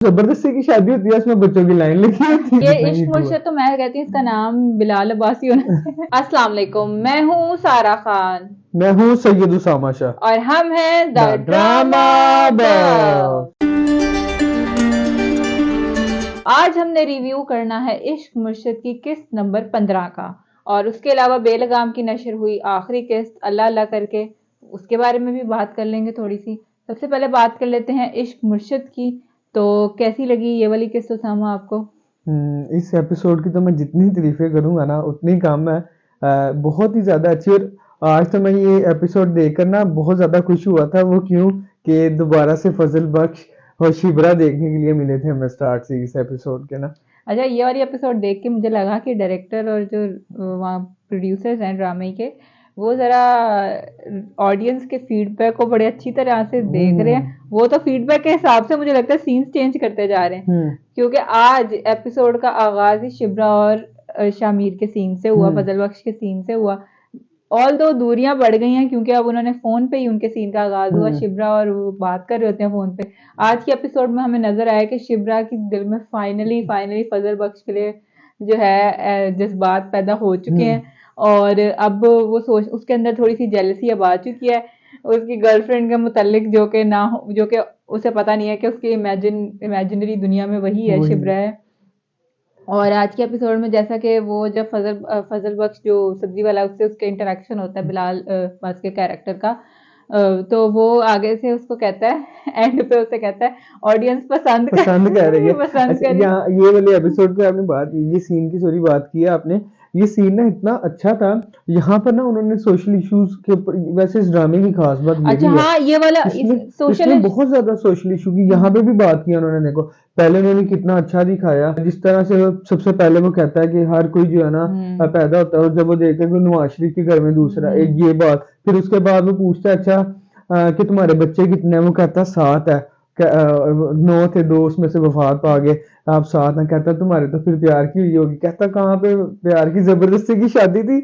जबरदस्ती की शादी होती है, उसमें बच्चों की लाइन लिखी होती है। ये जितना इश्क हिट हुआ। मुर्शिद तो मैं कहती हूँ इसका नाम बिलाल अब्बासी होना चाहिए। अस्सलाम वालेकुम, मैं हूँ सारा खान मैं हूँ सैयद उसामा शाह। और हम हैं द द ड्रामा ड्रामा बफ। बफ। आज हमने रिव्यू करना है इश्क मुर्शिद की किस्त नंबर 15 का, और उसके अलावा बेलगाम की नशर हुई आखिरी किस्त अल्लाह अल्लाह करके, उसके बारे में भी बात कर लेंगे थोड़ी सी। सबसे पहले बात कर लेते हैं इश्क मुर्शिद की। तो कैसी लगी ये वाली किस्त उसामा आपको? इस एपिसोड की तो मैं जितनी तारीफें करूंगा ना उतनी कम है। बहुत ही ज्यादा अच्छी। और आज तो मैं ये एपिसोड देखकर ना बहुत ज्यादा खुश हुआ था। वो क्यों कि दोबारा से फजल बख्श और शिबरा देखने के लिए मिले थे हमें स्टार्ट से इस एपिसोड के ना। अच्छा, ये वाली एपिसोड देख के मुझे लगा कि डायरेक्टर और जो वहाँ प्रोड्यूसर्स हैं ड्रामे के, वो ज़रा ऑडियंस के फीडबैक को बड़े अच्छी तरह से देख रहे हैं। वो तो फीडबैक के हिसाब से मुझे लगता है सीन्स चेंज करते जा रहे हैं, हम्म क्योंकि आज एपिसोड का आगाज ही शिब्रा और शामिर के सीन से हुआ, हम्म फजल बख्श के सीन से हुआ। ऑल दो दूरियां बढ़ गई हैं, क्योंकि अब उन्होंने फोन पे ही उनके सीन का आगाज हुआ, हम्म शिब्रा और वो बात कर रहे होते हैं फोन पे। आज की एपिसोड में हमें नजर आया कि शिब्रा की दिल में फाइनली फाइनली फजल बख्श के लिए जो है जज्बात पैदा हो चुके हम्म हैं। और अब वो सोच, उसके अंदर थोड़ी सी जेलसी अब आ चुकी है उसकी गर्लफ्रेंड के मुतालिक, जो कि ना हो, जो कि उसे पता नहीं है कि उसकी इमेजिनरी दुनिया में वही है, वही। शिब्रा है। और आज के एपिसोड में जैसा कि वो जब फजल बख्श जो सब्जी वाला उससे उसका इंटरेक्शन होता है बिलाल बस के कैरेक्टर का, तो वो आगे से उसको कहता है, एंड पे उसे कहता है ऑडियंस पसंद पसंद कर रही है। पसंद अच्छा, करी। यहाँ ये वाले एपिसोड पे आपने बात, ये सीन की सॉरी बात की है आपने। ये सीन ना इतना अच्छा था। यहाँ पर ना उन्होंने सोशल इश्यूज के ऊपर, वैसे इस ड्रामे की खास बात ये अच्छा भी है। हाँ, ये वाला इस इसमें सोशल। इसमें बहुत ज्यादा सोशल इशू की यहाँ पे भी बात की उन्होंने। देखो, पहले उन्होंने कितना अच्छा दिखाया, जिस तरह से सबसे पहले वो कहता है कि हर कोई जो है ना पैदा होता है, और जब वो देखता है कि नवाज शरीफ के घर में दूसरा, एक ये बात। फिर उसके बाद वो पूछता है अच्छा कि तुम्हारे बच्चे कितने हैं? वो कहता है 7 है। 9 थे, 2 उसमें से वफात पा गए, आप 7 हैं। कहता तुम्हारे तो फिर प्यार की हुई होगी। कहता कहाँ पे प्यार की, जबरदस्ती की शादी थी।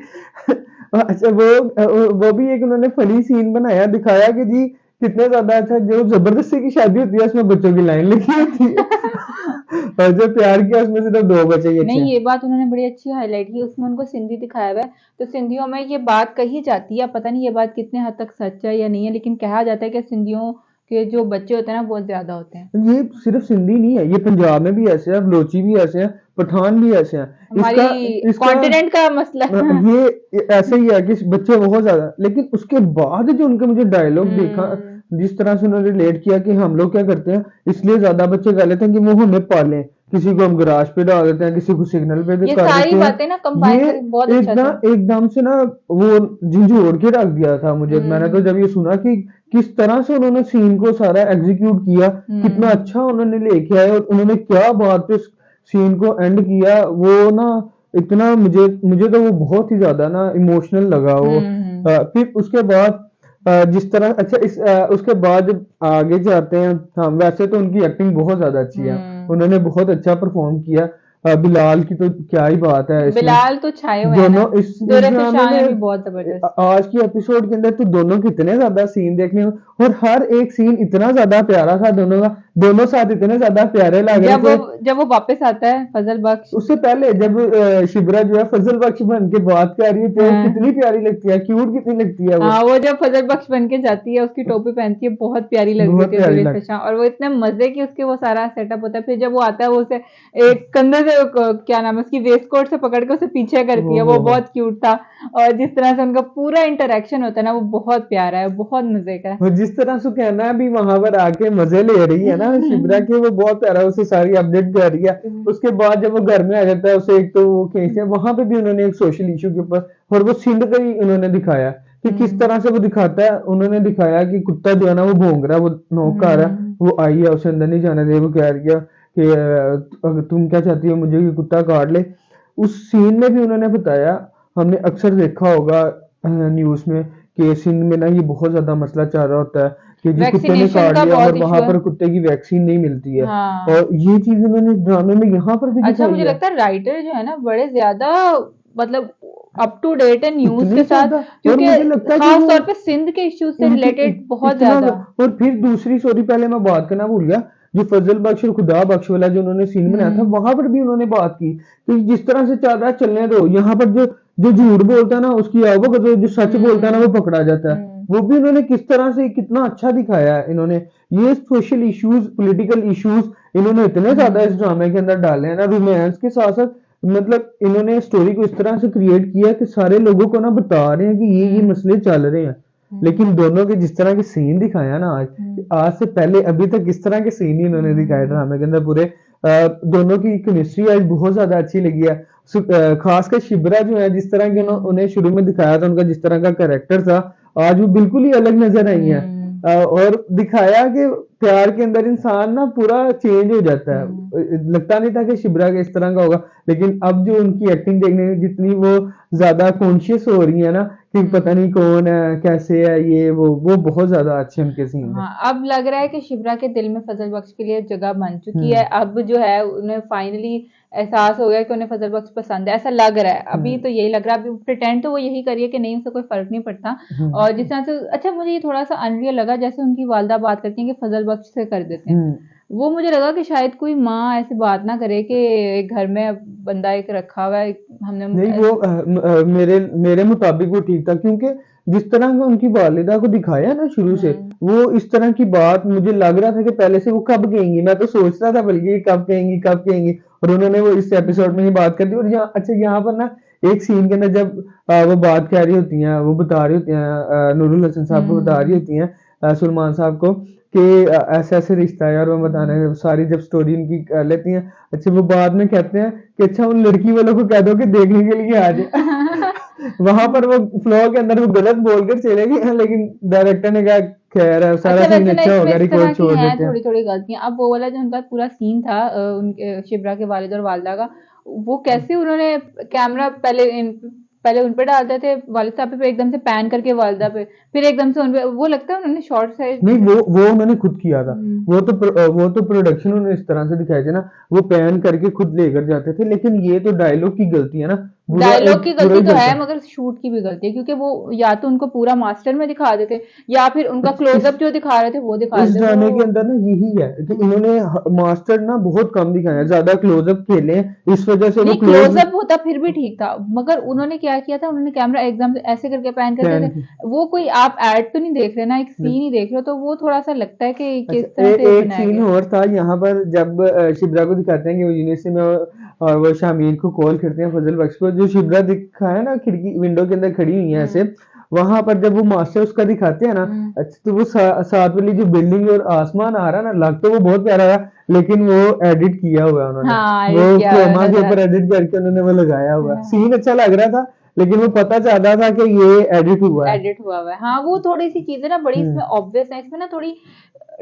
अच्छा, वो भी एक उन्होंने फनी सीन बनाया, दिखाया कि जी कितने ज्यादा अच्छा, जो जबरदस्ती की शादी होती है उसमें बच्चों की लाइन लिखी होती है। और जो प्यार की है उसमें सिर्फ 2 बच्चे ही अच्छे नहीं, हैं। ये बात उन्होंने बड़ी अच्छी हाईलाइट की, उसमें उनको सिंधी दिखाया हुआ है। तो सिंधियों में ये बात कही जाती है, पता नहीं ये बात कितने हद तक सच है या नहीं है, लेकिन कहा जाता है कि सिंधियों के जो बच्चे होते हैं ना बहुत ज्यादा होते हैं। ये सिर्फ सिंधी नहीं है, ये पंजाब में भी ऐसे हैं, बलोची भी ऐसे हैं, पठान भी ऐसे हैं। इसका हमारी इसका कॉन्टिनेंट का मसला। ये ऐसे ही है कि बच्चे बहुत ज्यादा। लेकिन उसके बाद जो उनके मुझे डायलॉग देखा, हम्म। जिस तरह से उन्होंने रिलेट किया कि हम लोग क्या करते हैं, इसलिए ज्यादा बच्चे कर लेते हैं कि वो हमें पालें। किसी को हम गराज पे डाल देते हैं, किसी को सिग्नल पे ये कर सारी देते हैं। बातें ना कंबाइन ये करके बहुत एक अच्छा ना था। एकदम से ना वो झंझोड़ के रख दिया था मुझे। मैंने तो हम्म। जब ये सुना कि किस तरह से उन्होंने सीन को सारा एग्जीक्यूट किया, कितना हम्म। अच्छा उन्होंने लेके आए, और उन्होंने क्या बात पे सीन को एंड किया, वो ना इतना मुझे मुझे तो वो बहुत ही ज्यादा ना इमोशनल लगा वो। हम्म। फिर उसके बाद जिस तरह, अच्छा उसके बाद जब आगे जाते हैं, हाँ वैसे तो उनकी एक्टिंग बहुत ज्यादा अच्छी है, हम्म। उन्होंने बहुत अच्छा परफॉर्म किया। बिलाल की तो क्या ही बात है इसमें। बिलाल तो छाए हुए हैं ना। दोनों इस दुर्र ड्रामे फिशान है भी में बहुत जबरदस्त। आज की एपिसोड के अंदर तो दोनों के इतने ज्यादा सीन देखने को, और हर एक सीन इतना ज्यादा प्यारा था दोनों का। दोनों साथ इतने ज्यादा प्यारे लग रहे थे। जब वो वापस आता है फजल बख्श। उससे पहले जब शिबरा जो है फजल बख्श बन के बात कर रही है, तो हाँ। कितनी प्यारी लगती है, क्यूट कितनी लगती है वो। हाँ, वो जब फजल बख्श बन के जाती है, उसकी टोपी पहनती है, बहुत प्यारी लग रही बहुत होती है प्यारी दुर्र लग। फिशान, और वो इतने मजे की उसके वो सारा सेटअप होता है। फिर जब वो आता है, वो उसे एक कंधे से क्या नाम है उसकी वेस्ट कोट से पकड़ के उसे पीछे करती है, वो हो। बहुत क्यूट था। और जिस तरह से उनका पूरा इंटरेक्शन होता है ना, वो बहुत प्यारा है, बहुत मजे का है। और जिस तरह सुकैना भी वहां पर आके मजे ले रही है ना शिबरा के, वो बहुत प्यारा, उसे सारी अपडेट कर रही है। उसके बाद जब वो घर में आ जाता है, उसे एक तो वो खींचते हैं, वहां पे भी उन्होंने एक सोशल इशू के ऊपर, और वो सिंध का ही उन्होंने दिखाया कि किस तरह से वो दिखाता है। उन्होंने दिखाया कि कुत्ता जो है ना वो भौंक रहा है, वो नौकर है, वो आई है, उसे अंदर नहीं जाने दे। वो कह रही है कि अगर तुम क्या चाहती हो, मुझे ये कुत्ता काट ले। उस सीन में भी उन्होंने बताया, हमने अक्सर देखा होगा न्यूज में कि सिंध में ना ये बहुत ज्यादा मसला चल रहा होता है कि जी कुत्ते ने वैक्सीनेशन काट का लिया, और बहुत इशू वहां है। पर कुत्ते की वैक्सीन नहीं मिलती है। हाँ। और ये चीज उन्होंने ड्रामे में यहाँ पर भी अच्छा, दिखाई मुझे है। लगता है राइटर जो है ना बड़े ज्यादा, मतलब अप टू डेट है न्यूज इतनी के साथ, ज्यादा। और क्योंकि मुझे लगता है कि खास वो तौर पे सिंध के इश्यूज से उनके रिलेटेड बहुत इतना ज्यादा। और फिर दूसरी, सॉरी पहले मैं बात करना भूल गया, जो फजल बख्श और खुदा बख्श वाला जो उन्होंने सीन बनाया था, वहां पर भी उन्होंने बात की कि जिस तरह से चाहता है चलने दो, यहाँ पर जो जो झूठ बोलता है ना उसकी आवक, जो सच बोलता है ना वो पकड़ा जाता है। वो भी उन्होंने किस तरह से कितना अच्छा दिखाया है इन्होंने। ये सोशल इश्यूज, पॉलिटिकल इश्यूज इन्होंने इतने ज्यादा इस ड्रामे के अंदर डाले हैं ना, रोमांस के साथ साथ मतलब इन्होंने स्टोरी को इस तरह से क्रिएट किया कि सारे लोगों को ना बता रहे हैं कि ये मसले चल रहे हैं। लेकिन दोनों के जिस तरह के सीन दिखाया ना आज से पहले अभी तक इस तरह के सीन ही इन्होंने दिखाए ड्रामे के अंदर पूरे। दोनों की केमिस्ट्री आज बहुत ज्यादा अच्छी लगी है। खासकर शिबरा जो है, जिस तरह के उन्हें शुरू में दिखाया था, उनका जिस तरह का कैरेक्टर था, आज वो बिल्कुल ही अलग नजर आई है। और दिखाया कि प्यार के अंदर इंसान ना पूरा चेंज हो जाता है। लगता नहीं था कि शिबरा के इस तरह का होगा, लेकिन अब जो उनकी एक्टिंग देखने में जितनी वो ज्यादा कॉन्शियस हो रही है ना कि पता नहीं कौन है, कैसे है, ये वो बहुत ज्यादा अच्छे उनके सीन है। हाँ, अब लग रहा है कि शिबरा के दिल में फजल बख्श के लिए जगह बन चुकी है। अब जो है उन्हें फाइनली एहसास हो गया कि उन्हें फजल बख्श पसंद है, ऐसा लग रहा है। अभी तो यही लग रहा है, अभी प्रिटेंड तो वो यही करिए कि नहीं, उसे कोई फर्क नहीं पड़ता। और जिस तरह से, अच्छा मुझे ये थोड़ा सा अनरियल लगा जैसे उनकी वालदा बात करती है कि फजल बख्श से कर देते हैं। वो मुझे लगा कि शायद कोई माँ ऐसी बात ना करे कि घर में बंदा एक रखा हुआ है, हमने नहीं वो मेरे मुताबिक वो ठीक था, क्योंकि जिस तरह का उनकी वालिदा को दिखाया ना शुरू से, वो इस तरह की बात मुझे लग रहा था कि पहले से वो कब कहेंगी। मैं तो सोच रहा था बल्कि कब कहेंगी, और उन्होंने वो इस एपिसोड में ही बात कर दी। और यहाँ अच्छा यहाँ पर ना एक सीन के अंदर जब वो बात कह रही होती हैं, वो बता रही होती हैं, नूरुल हसन साहब को बता रही होती हैं सलमान साहब को कि ऐसे ऐसे रिश्ता है, और वो बताने सारी जब स्टोरी उनकी कर लेती हैं। अच्छा वो बाद में कहते हैं कि अच्छा उन लड़की वालों को कह दो कि देखने के लिए आ जाए। वहां पर वो फ्लो के अंदर वो गलत बोलकर चले गए, लेकिन डायरेक्टर ने कहा खैर है, सारा अच्छा सीन वैसे ना अच्छा इसमें होगा, इस तरह रिकॉर्ड की छोड़ हैं देते हैं। थोड़ी थोड़ी गलतियां। अब वो वाला जो उनका पूरा सीन था उनके शिबरा के वालिद और वालदा का, वो कैसे उन्होंने कैमरा पहले उन पे डालते थे वालिद साहब पे, फिर एकदम से पैन करके वालदा पे, फिर एकदम से उन पे, वो लगता है उन्होंने शॉर्ट से नहीं वो उन्होंने खुद किया था। वो तो प्रोडक्शन उन्होंने इस तरह से दिखाए थे ना, वो पैन करके खुद लेकर जाते थे। लेकिन ये तो डायलॉग की गलती है ना, डायलॉग की गलती तो है, मगर शूट की भी गलती है, क्योंकि वो या तो उनको पूरा मास्टर में दिखा देते या फिर उनका क्लोजअप जो दिखा रहे थे वो दिखा इस देते। ड्रामे के अंदर ना यही है कि इन्होंने मास्टर ना बहुत कम दिखाया, ज्यादा क्लोजअप खेले, इस वजह से वो नहीं, क्लोजअप होता फिर भी ठीक था, मगर उन्होंने क्या किया था, उन्होंने कैमरा एकदम ऐसे करके पैन करते थे। वो कोई आप ऐड तो नहीं देख रहे ना, एक सीन ही देख रहे हो, तो वो थोड़ा सा लगता है कि किस तरह से एक बनाया सीन गया। और था यहाँ पर, जब शिबरा को दिखाते हैं कि वो यूनिवर्सिटी में और वो शामिर को कॉल करते हैं फजल बख्श को, जो शिबरा दिखाया ना खिड़की विंडो के अंदर खड़ी हुई है ऐसे, वहां पर जब वो मास्टर उसका दिखाते हैं ना, अच्छा तो वो साथ वाली जो बिल्डिंग और आसमान आ रहा है ना, लग तो वो बहुत प्यारा रहा, लेकिन वो एडिट किया हुआ है उन्होंने। हाँ, वो एडिट किया हुआ क्रोमा के नजर ऊपर एडिट करके उन्होंने वो लगाया हुआ। सीन अच्छा लग रहा था, लेकिन वो पता चलता था कि ये एडिट हुआ है। एडिट हुआ है। हाँ, वो थोड़ी सी चीजें ना बड़ी इसमें ऑब्वियस है, इसमें ना थोड़ी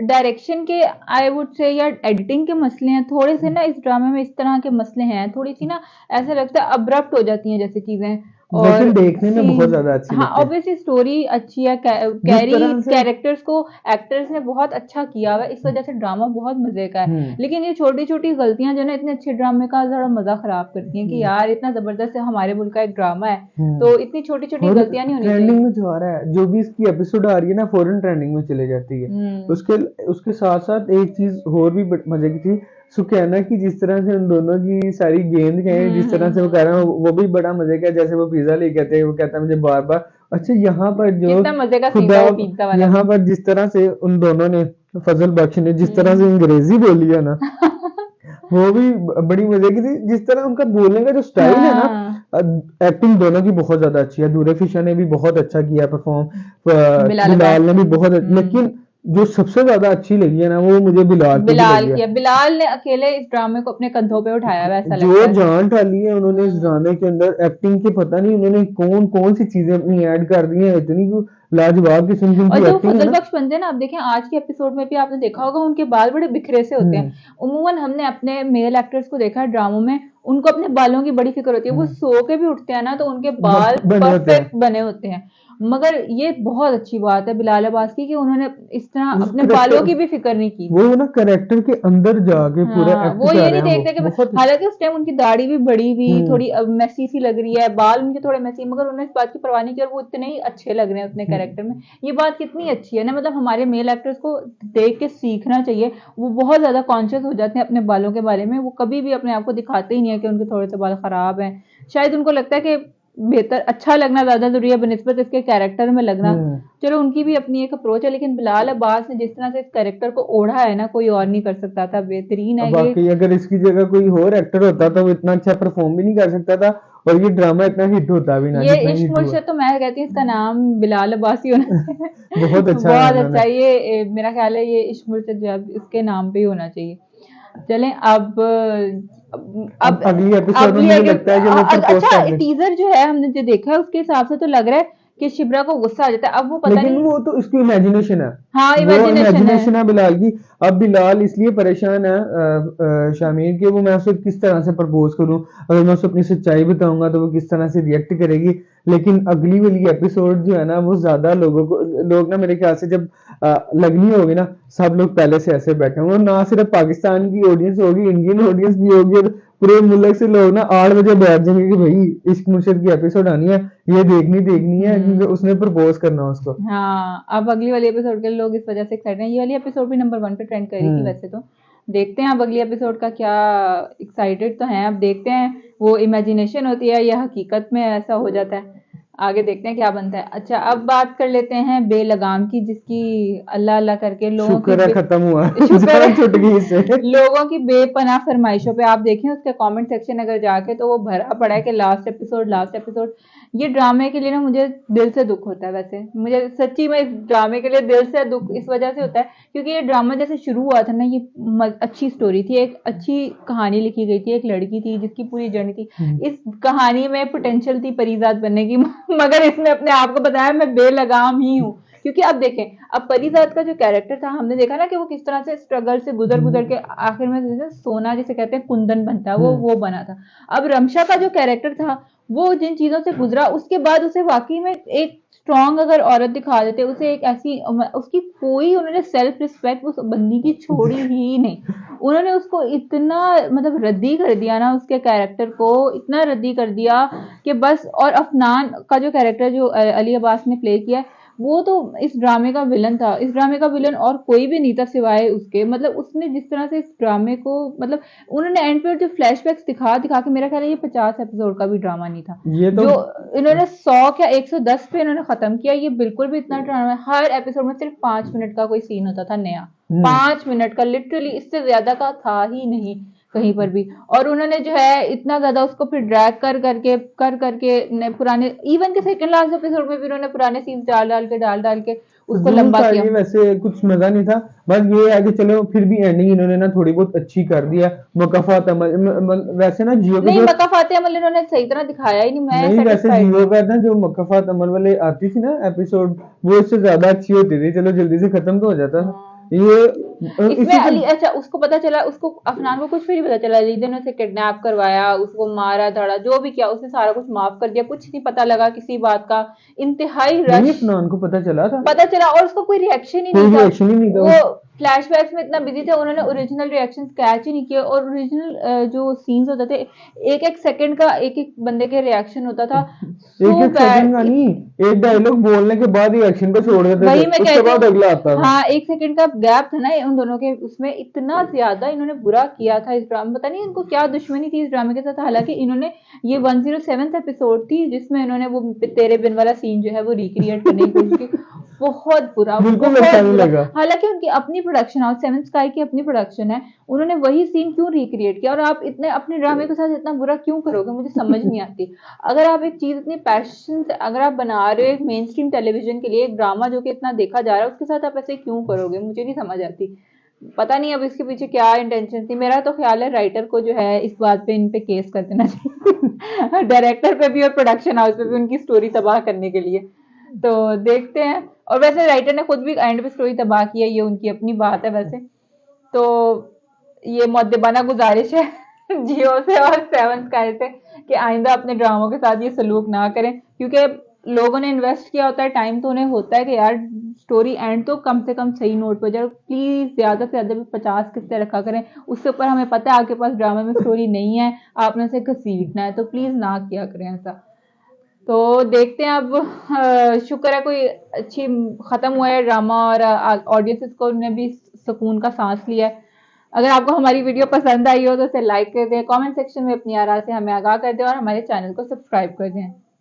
डायरेक्शन के आई वुड से या एडिटिंग के मसले हैं थोड़े से ना, इस ड्रामे में इस तरह के मसले हैं, थोड़ी सी ना ऐसा लगता है अब्रप्ट हो जाती हैं जैसी चीजें। और लेकिन देखने में बहुत ज्यादा अच्छी हाँ लगती है। ऑब्वियसली स्टोरी अच्छी है, कैरी कैरेक्टर्स को एक्टर्स ने बहुत अच्छा किया हुआ है, इस वजह से ड्रामा बहुत मजे का है। लेकिन ये छोटी छोटी गलतियां जो ना इतने अच्छे ड्रामे का थोड़ा मजा खराब करती हैं कि यार इतना जबरदस्त हमारे मुल्क का एक ड्रामा है, तो इतनी छोटी छोटी गलतियां नहीं होनी चाहिए। ट्रेंडिंग में जो आ रहा है, जो भी इसकी एपिसोड आ रही है ना, फॉरेन ट्रेंडिंग में चले जाती है। उसके साथ साथ एक चीज और भी मजे की थी, सुकैना की जिस तरह से उन दोनों की सारी गेंद गए, जिस तरह से वो कह रहे हैं, वो भी बड़ा मजे का। जैसे वो पिज्जा ले कहते हैं, वो कहता है मुझे बार बार। अच्छा यहाँ पर जो मजे का खुदा, पिज्जा वाला, यहाँ पर जिस तरह से उन दोनों ने, फजल बख्श ने जिस तरह से अंग्रेजी बोली है ना, वो भी बड़ी मजे की थी। जिस तरह उनका बोलने का जो स्टाइल है ना, एक्टिंग दोनों की बहुत ज्यादा अच्छी है। दूरे फिशा ने भी बहुत अच्छा किया परफॉर्म, बिलाल ने भी बहुत, लेकिन जो सबसे ज्यादा अच्छी लगी है ना, वो मुझे बिलाल किया। बिलाल ने अकेले इस ड्रामे को अपने कंधों पे उठाया हुआ, ऐसा लगता जो है। जान डाली है उन्होंने इस ड्रामे के अंदर एक्टिंग के, पता नहीं उन्होंने कौन कौन सी चीजें अपनी ऐड कर दी हैं, इतनी लाजवाब किस्म की। और जो फजल बख्श बनते हैं ना, आप देखें आज के एपिसोड में भी आपने देखा होगा उनके बाल बड़े बिखरे से होते हैं। उमूमन हमने अपने मेल एक्टर्स को देखा है ड्रामों में, उनको अपने बालों की बड़ी फिक्र होती है, वो सो के भी उठते हैं ना तो उनके बाल परफेक्ट बने होते हैं। मगर ये बहुत अच्छी बात है बिलाल अब्बास की कि उन्होंने इस तरह अपने बालों की भी फिक्र नहीं की। वो ना कैरेक्टर के अंदर जाके पूरा एक्ट वो ये नहीं देखते कि हालांकि उस टाइम उनकी दाढ़ी भी बड़ी हुई, थोड़ी मेसी सी लग रही है, बाल उनके थोड़े मेसी, मगर उन्होंने इस बात की परवाह नहीं की और वो इतने ही अच्छे लग रहे हैं अपने कैरेक्टर कैरेक्टर में। ये बात कितनी अच्छी है ना, मतलब हमारे मेल एक्टर्स को देख के सीखना चाहिए। वो बहुत ज्यादा कॉन्शियस हो जाते हैं अपने बालों के बारे में, वो कभी भी अपने आप को दिखाते ही नहीं है कि उनके थोड़े से बाल खराब हैं। शायद उनको लगता है कि बेहतर अच्छा लगना ज्यादा जरूरी है बनिस्बत इसके कैरेक्टर में लगना। चलो उनकी भी अपनी एक अप्रोच है, लेकिन बिलाल अब्बास ने जिस तरह से इस कैरेक्टर को ओढ़ा है ना, कोई और नहीं कर सकता था। बेहतरीन है ये। बाकी अगर इसकी जगह कोई और एक्टर होता तो वो इतना अच्छा परफॉर्म भी नहीं कर सकता था, और ये ड्रामा इतना हिट होता भी ना ये जितना इश्क हिट हुआ। मुर्शद तो मैं कहती हूँ इसका नाम बिलाल अब्बास ही होना चाहिए। बहुत अच्छा बहुत नाम अच्छा है। ये मेरा ख्याल है ये इश्क मुर्शद जो है इसके नाम पे ही होना चाहिए। चलें अब अगली एपिसोड में मुझे लगता है कि वो प्रपोज अच्छा कर दे। टीजर जो है हमने जो देखा है उसके हिसाब से तो लग रहा है कि शिब्रा को गुस्सा आ जाता है। अब वो पता लेकिन नहीं। वो तो इसकी इमेजिनेशन है। हाँ, वो इमेजिनेशन है। इमेजिनेशन है बिलाल की। अब बिलाल इसलिए परेशान है शामीर कि वो मैं उसे किस तरह से प्रपोज करूं, अगर मैं उसे अपनी सच्चाई बताऊंगा तो वो किस तरह से रिएक्ट करेगी। लेकिन अगली वाली एपिसोड जो है ना वो ज्यादा लोग ना मेरे ख्याल से जब लगनी होगी ना, सब लोग पहले से ऐसे बैठे होंगे, और ना सिर्फ पाकिस्तान की ऑडियंस होगी, इंडियन ऑडियंस भी होगी, और पूरे मुल्क से लोग ना 8 बजे बैठ जाएंगे कि भाई इश्क मुर्शद की एपिसोड आनी है, ये देखनी है, क्योंकि उसने प्रपोज करना उसको। हाँ, अब अगली वाली एपिसोड के लिए लोग इस वजह से एक्साइटेड हैं। ये वाली एपिसोड भी नंबर 1 पे ट्रेंड कर रही थी वैसे तो। देखते हैं अब अगली एपिसोड का क्या। एक्साइटेड तो हैं, अब देखते हैं वो इमेजिनेशन होती है या हकीकत में ऐसा हो जाता है। आगे देखते हैं क्या बनता है। अच्छा, अब बात कर लेते हैं बेलगाम की, जिसकी अल्लाह अल्लाह करके लोगों की शुक्र है खत्म हुआ शुक्र जान है छुट गई इससे। लोगों की बेपनाह फरमाइशों पे आप देखें उसके कमेंट सेक्शन अगर जाके तो वो भरा पड़ा है कि लास्ट एपिसोड। ये ड्रामे के लिए ना मुझे दिल से दुख होता है। वैसे मुझे सच्ची में इस ड्रामे के लिए दिल से दुख इस वजह से होता है क्योंकि ये ड्रामा जैसे शुरू हुआ था ना, ये अच्छी स्टोरी थी, एक अच्छी कहानी लिखी गई थी, एक लड़की थी जिसकी पूरी जर्नी थी। इस कहानी में पोटेंशियल थी परिजात बनने की, मगर इसने अपने आप को बताया मैं बेलगाम ही हूँ। क्योंकि अब देखें, अब परिजात का जो कैरेक्टर था हमने देखा ना कि वो किस तरह से स्ट्रगल से गुजर गुजर के आखिर में जैसे सोना जिसे कहते हैं कुंदन बनता है वो बना था। अब रमशा का जो कैरेक्टर था वो जिन चीजों से गुजरा उसके बाद उसे वाकई में एक स्ट्रॉन्ग अगर औरत दिखा देते, उसे एक ऐसी उसकी कोई उन्होंने सेल्फ रिस्पेक्ट उस बंदी की छोड़ी ही नहीं। उन्होंने उसको इतना मतलब रद्दी कर दिया ना, उसके कैरेक्टर को इतना रद्दी कर दिया कि बस। और अफनान का जो कैरेक्टर जो अली अब्बास ने प्ले किया वो तो इस ड्रामे का विलन था। इस ड्रामे का विलन और कोई भी नहीं था सिवाय उसके। मतलब उसने जिस तरह से इस ड्रामे को मतलब उन्होंने एंड पे जो फ्लैशबैक्स दिखा दिखा के, मेरा ख्याल है ये 50 एपिसोड का भी ड्रामा नहीं था ये तो जो इन्होंने 100 या 110 पे इन्होंने खत्म किया। ये बिल्कुल भी इतना ड्रामा, हर एपिसोड में सिर्फ 5 मिनट का कोई सीन होता था नया, 5 मिनट का, लिटरली इससे ज्यादा का था ही नहीं कहीं पर भी। और उन्होंने जो है इतना ज्यादा उसको फिर ड्रैग कर करके पुराने इवन के सेकंड लास्ट एपिसोड में भी उन्होंने पुराने सीन्स डाल डाल के उसको लंबा था किया। ये वैसे कुछ मजा नहीं था। बस ये है कि चलो फिर भी एंडिंग इन्होंने ना थोड़ी बहुत अच्छी कर दिया। मुकफ़ात अमल वैसे ना जियो के नहीं, जो मक्का फातिहा अमल इन्होंने सही तरह दिखाया ही नहीं, मैं नहीं, वैसे सेटिस्फाइड जियो नहीं हूँ। का ना जो मुकफ़ात अमल वाले आती थी ना एपिसोड, वो इससे ज्यादा अच्छी होती थी। चलो जल्दी से खत्म तो हो जाता था ये। इसमें इसी से अली अच्छा उसको पता चला, उसको अफनान को कुछ भी नहीं पता चला, अली ने उसे किडनैप करवाया, उसको मारा धड़ा जो भी किया उसने सारा कुछ माफ कर दिया, कुछ नहीं पता लगा किसी बात का। इंतहाई नहीं, रश अफनान को पता चला था, पता चला और उसका कोई रिएक्शन ही कोई नहीं था। रिएक्शन ही नहीं था। वो फ्लैशबैक्स में इतना बिजी थे, उन्होंने ओरिजिनल रिएक्शन कैच ही नहीं किए। और ओरिजिनल जो सीन्स होते थे, एक एक सेकंड का एक एक बंदे के रिएक्शन होता था। एक सो एक सेकंड का बैड। नहीं, एक डायलॉग बोलने के बाद रिएक्शन को छोड़ देते वही थे, मैं उसके कहती बाद हूँ। अगला आता था। हाँ, 1 सेकंड का गैप था ना उन दोनों के, उसमें इतना ज्यादा इन्होंने बुरा किया था इस ड्रामा। पता नहीं इनको क्या दुश्मनी थी इस ड्रामे के साथ। हालांकि इन्होंने ये 107th एपिसोड थी जिसमें इन्होंने वो तेरे बिन वाला सीन जो है वो रिक्रिएट करने की कोशिश की। बहुत बुरा, बिल्कुल बहुत अच्छा नहीं बुरा। लगा। हालांकि उनकी अपनी प्रोडक्शन हाउस सेवन स्काई की अपनी प्रोडक्शन है, उन्होंने वही सीन क्यों रिक्रिएट किया? और आप इतने अपने ड्रामे के साथ इतना बुरा क्यों करोगे? मुझे समझ नहीं आती। अगर आप एक चीज इतनी पैशन से अगर आप बना रहे हो एक मेन स्ट्रीम टेलीविजन के लिए, एक ड्रामा जो कि इतना देखा जा रहा है, उसके साथ आप ऐसे क्यों करोगे? मुझे नहीं समझ आती। पता नहीं अब इसके पीछे क्या इंटेंशन थी। मेरा तो ख्याल है राइटर को जो है इस बात पे इन पे केस कर देना चाहिए डायरेक्टर पे भी और प्रोडक्शन हाउस पे भी, उनकी स्टोरी तबाह करने के लिए। तो देखते हैं। और वैसे राइटर ने खुद भी एंड पे स्टोरी तबाह की है, ये उनकी अपनी बात है वैसे। तो ये मुअद्दबाना गुजारिश है जियो से और सेवन स्काई से कि आइंदा अपने ड्रामों के साथ ये सलूक ना करें, क्योंकि लोगों ने इन्वेस्ट किया होता है टाइम, तो उन्हें होता है कि यार स्टोरी एंड तो कम से कम सही नोट पर जाए। प्लीज ज्यादा से ज्यादा भी 50 किस्से रखा करें, उससे ऊपर हमें पता है आपके पास ड्रामा में स्टोरी नहीं है, आपने उसे घसीटना है, तो प्लीज ना किया करें ऐसा। तो देखते हैं अब, शुक्र है कोई अच्छी खत्म हुआ है ड्रामा और ऑडियंस को ने भी सुकून का सांस लिया है। अगर आपको हमारी वीडियो पसंद आई हो तो इसे लाइक कर दें, कमेंट सेक्शन में अपनी आरा से हमें आगाह कर दें और हमारे चैनल को सब्सक्राइब कर दें।